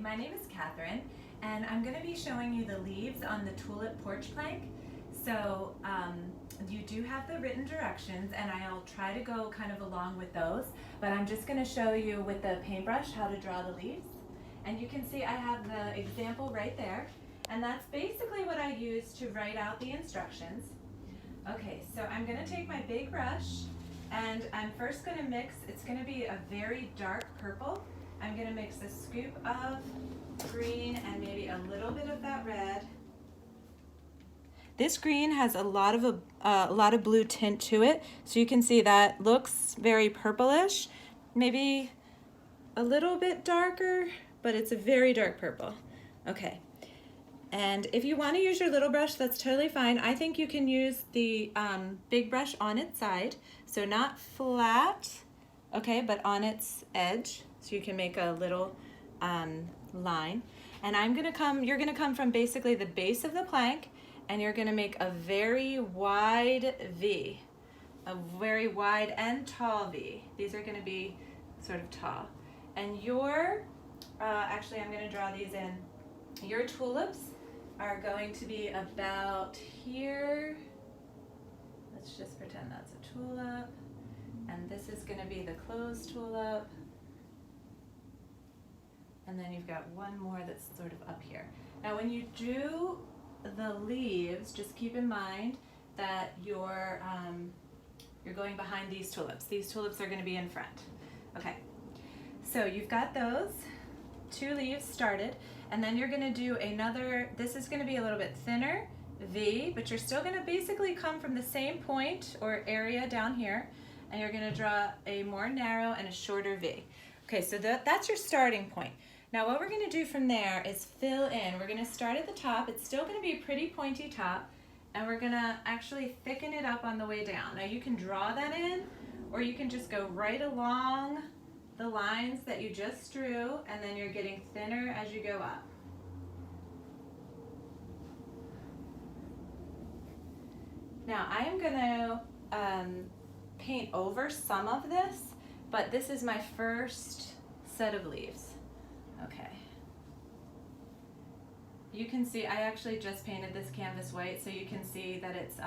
my name is Catherine, and I'm going to be showing you the leaves on the tulip porch plank. So you do have the written directions, and I'll try to go kind of along with those, but I'm just going to show you with the paintbrush how to draw the leaves. And you can see I have the example right there, and that's basically what I use to write out the instructions. Okay, so I'm going to take my big brush, and I'm first going to mix, it's going to be a very dark purple. I'm going to mix a scoop of green and maybe a little bit of that red. This green has a lot of blue tint to it, so you can see that looks very purplish, maybe a little bit darker, but it's a very dark purple. Okay, and if you want to use your little brush, that's totally fine. I think you can use the big brush on its side, so not flat, okay, but on its edge, so you can make a little line. And you're gonna come from basically the base of the plank, and you're gonna make a very wide V, a very wide and tall V. These are gonna be sort of tall. And actually I'm gonna draw these in. Your tulips are going to be about here. Let's just pretend that's a tulip. And this is gonna be the closed tulip. And then you've got one more that's sort of up here. Now when you do the leaves, just keep in mind that you're going behind these tulips. These tulips are going to be in front. Okay, so you've got those two leaves started, and then you're going to do another, this is going to be a little bit thinner V, but you're still going to basically come from the same point or area down here, and you're going to draw a more narrow and a shorter V. Okay, so that's your starting point. Now what we're going to do from there is fill in. We're going to start at the top. It's still going to be a pretty pointy top, and we're going to actually thicken it up on the way down. Now you can draw that in, or you can just go right along the lines that you just drew, and then you're getting thinner as you go up. Now I am going to paint over some of this, but this is my first set of leaves. Okay. You can see I actually just painted this canvas white, so you can see that it's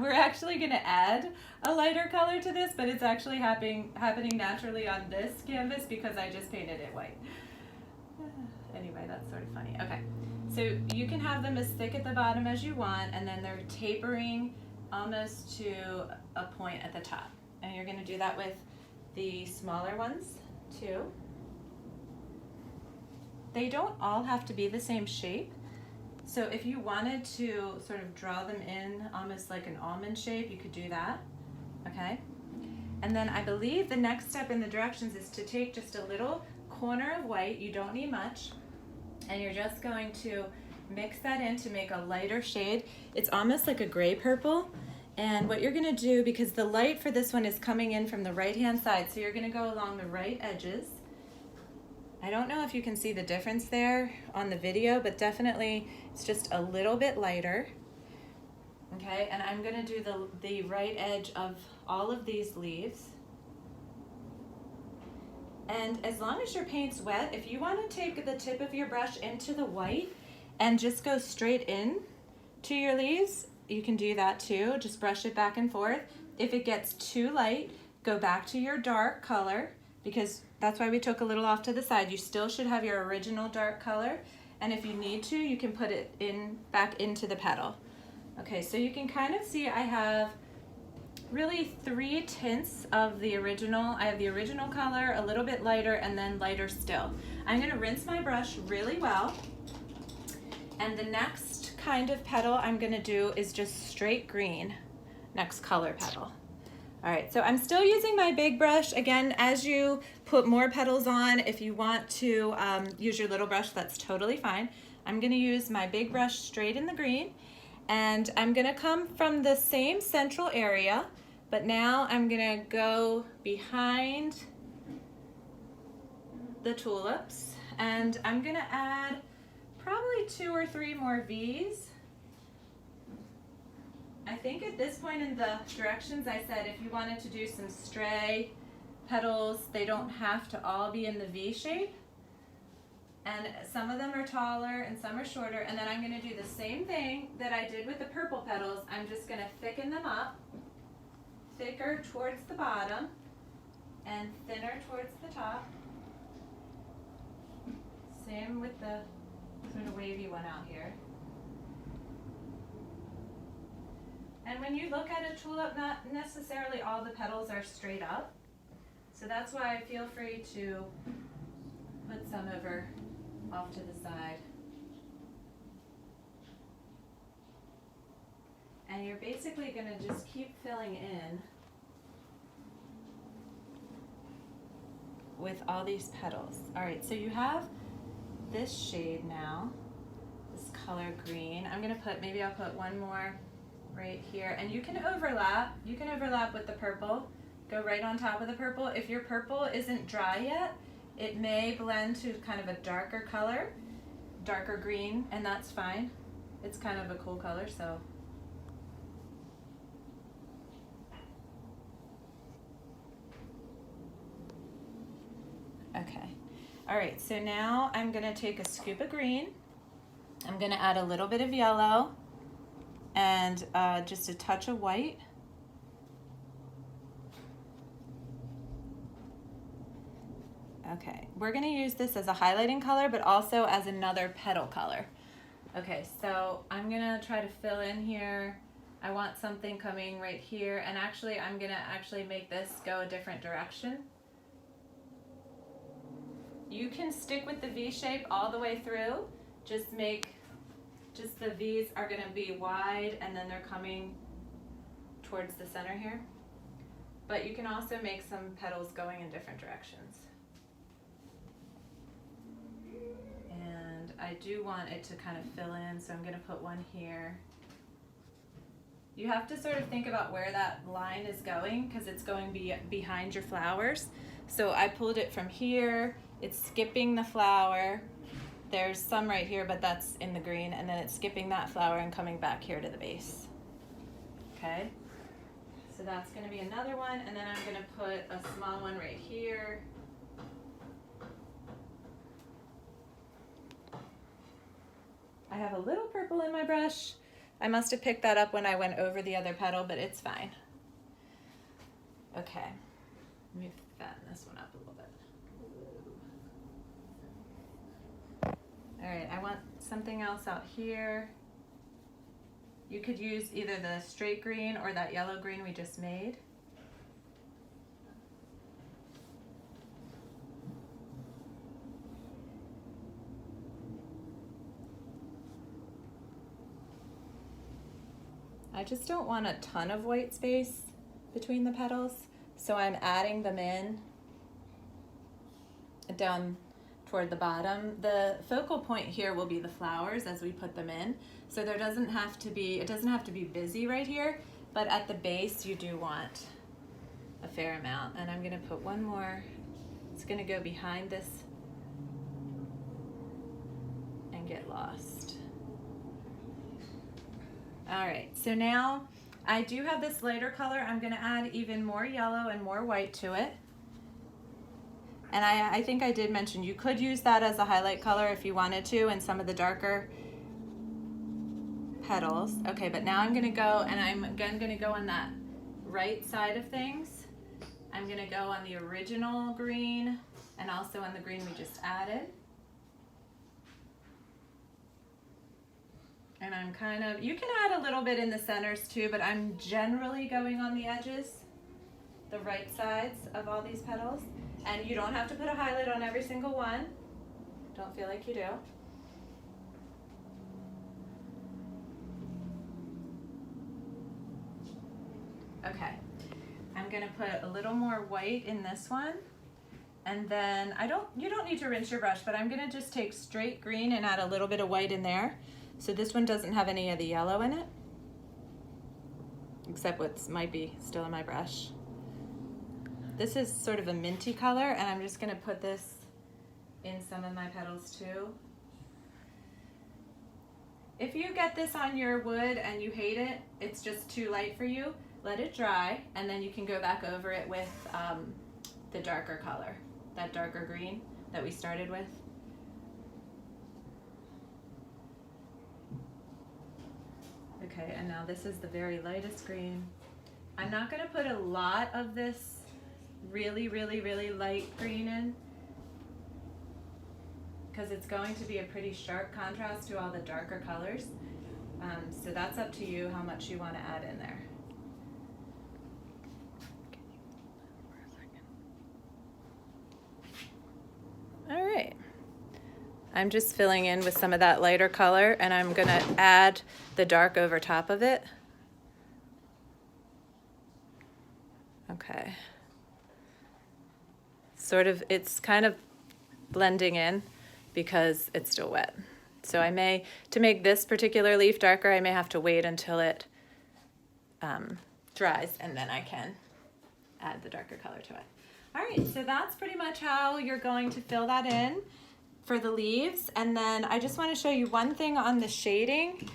we're actually going to add a lighter color to this, but it's actually happening naturally on this canvas because I just painted it white. Anyway, that's sort of funny. Okay, so you can have them as thick at the bottom as you want, and then they're tapering almost to a point at the top. And you're going to do that with the smaller ones too. They don't all have to be the same shape. So if you wanted to sort of draw them in almost like an almond shape, you could do that, okay? And then I believe the next step in the directions is to take just a little corner of white, you don't need much, and you're just going to mix that in to make a lighter shade. It's almost like a gray purple. And what you're gonna do, because the light for this one is coming in from the right-hand side, so you're gonna go along the right edges. I don't know if you can see the difference there on the video, but definitely it's just a little bit lighter. Okay, and I'm gonna do the right edge of all of these leaves. And as long as your paint's wet, if you wanna take the tip of your brush into the white and just go straight in to your leaves, you can do that too. Just brush it back and forth. If it gets too light, go back to your dark color, because that's why we took a little off to the side. You still should have your original dark color, and if you need to, you can put it back into the petal. Okay, so you can kind of see I have really three tints of the original. I have the original color, a little bit lighter, and then lighter still. I'm gonna rinse my brush really well, and the next kind of petal I'm gonna do is just straight green, next color petal. All right, so I'm still using my big brush. Again, as you put more petals on, if you want to use your little brush, that's totally fine. I'm gonna use my big brush straight in the green, and I'm gonna come from the same central area, but now I'm gonna go behind the tulips, and I'm gonna add probably 2 or 3 more V's. I think at this point in the directions I said if you wanted to do some stray petals, they don't have to all be in the V shape. And some of them are taller and some are shorter. And then I'm gonna do the same thing that I did with the purple petals. I'm just gonna thicken them up, thicker towards the bottom and thinner towards the top. Same with the sort of wavy one out here. And when you look at a tulip, not necessarily all the petals are straight up. So that's why I feel free to put some over off to the side. And you're basically going to just keep filling in with all these petals. All right, so you have this shade now, this color green. I'm going to put, maybe I'll put one more right here. And you can overlap with the purple. Go right on top of the purple. If your purple isn't dry yet, it may blend to kind of a darker color, darker green, and that's fine. It's kind of a cool color, so. Okay, all right, so now I'm gonna take a scoop of green. I'm gonna add a little bit of yellow and just a touch of white. Okay, we're gonna use this as a highlighting color, but also as another petal color. Okay, so I'm gonna try to fill in here. I want something coming right here, and actually I'm gonna make this go a different direction. You can stick with the V shape all the way through. Just the V's are gonna be wide and then they're coming towards the center here. But you can also make some petals going in different directions. And I do want it to kind of fill in, so I'm gonna put one here. You have to sort of think about where that line is going because it's going behind your flowers. So I pulled it from here, it's skipping the flower. There's some right here, but that's in the green, and then it's skipping that flower and coming back here to the base. Okay, so that's gonna be another one, and then I'm gonna put a small one right here. I have a little purple in my brush. I must have picked that up when I went over the other petal, but it's fine. Okay, let me fatten this one up a little bit. All right, I want something else out here. You could use either the straight green or that yellow green we just made. I just don't want a ton of white space between the petals, so I'm adding them in down toward the bottom. The focal point here will be the flowers as we put them in, so it doesn't have to be busy right here, but at the base you do want a fair amount. And I'm gonna put one more. It's gonna go behind this and get lost. All right, so now I do have this lighter color. I'm gonna add even more yellow and more white to it. And I think I did mention you could use that as a highlight color if you wanted to, and some of the darker petals. Okay, but now I'm gonna go, and I'm again gonna go on that right side of things. I'm gonna go on the original green and also on the green we just added. And I'm kind of, you can add a little bit in the centers too, but I'm generally going on the edges, the right sides of all these petals. And you don't have to put a highlight on every single one. Don't feel like you do. Okay, I'm gonna put a little more white in this one. And then you don't need to rinse your brush, but I'm gonna just take straight green and add a little bit of white in there. So this one doesn't have any of the yellow in it, except what might be still in my brush. This is sort of a minty color, and I'm just gonna put this in some of my petals too. If you get this on your wood and you hate it, it's just too light for you, let it dry, and then you can go back over it with the darker color, that darker green that we started with. Okay, and now this is the very lightest green. I'm not gonna put a lot of this really, really, really light green in because it's going to be a pretty sharp contrast to all the darker colors. So that's up to you how much you want to add in there. All right. I'm just filling in with some of that lighter color, and I'm gonna add the dark over top of it. Okay. Sort of, it's kind of blending in because it's still wet. So I may, to make this particular leaf darker, I may have to wait until it dries, and then I can add the darker color to it. All right, so that's pretty much how you're going to fill that in for the leaves. And then I just want to show you one thing on the shading.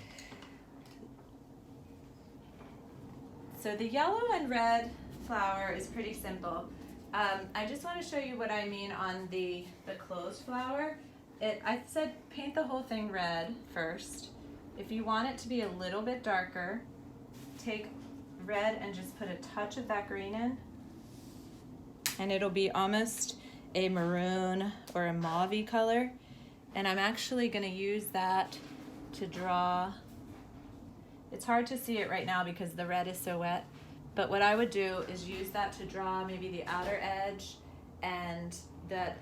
So the yellow and red flower is pretty simple. I just want to show you what I mean on the closed flower. I said paint the whole thing red first. If you want it to be a little bit darker, take red and just put a touch of that green in, and it'll be almost a maroon or a mauve-y color. And I'm actually going to use that to draw. It's hard to see it right now because the red is so wet, but what I would do is use that to draw maybe the outer edge and that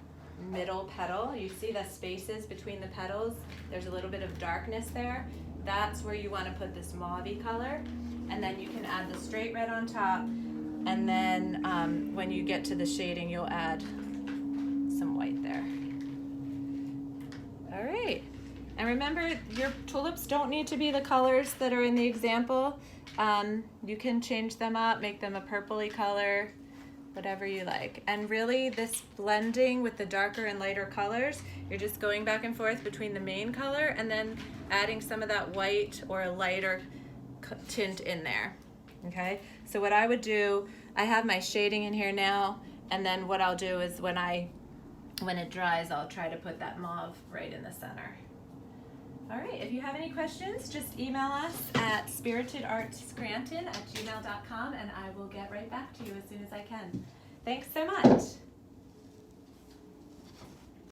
middle petal. You see the spaces between the petals? There's a little bit of darkness there. That's where you want to put this mauve-y color, and then you can add the straight red on top, and then when you get to the shading, you'll add some white there. All right, and remember, your tulips don't need to be the colors that are in the example. You can change them up, make them a purpley color, whatever you like. And really, this blending with the darker and lighter colors, you're just going back and forth between the main color and then adding some of that white or a lighter tint in there. Okay, so what I would do, I have my shading in here now, and then what I'll do is when it dries, I'll try to put that mauve right in the center. All right, if you have any questions, just email us at spiritedartscranton@gmail.com, and I will get right back to you as soon as I can. Thanks so much.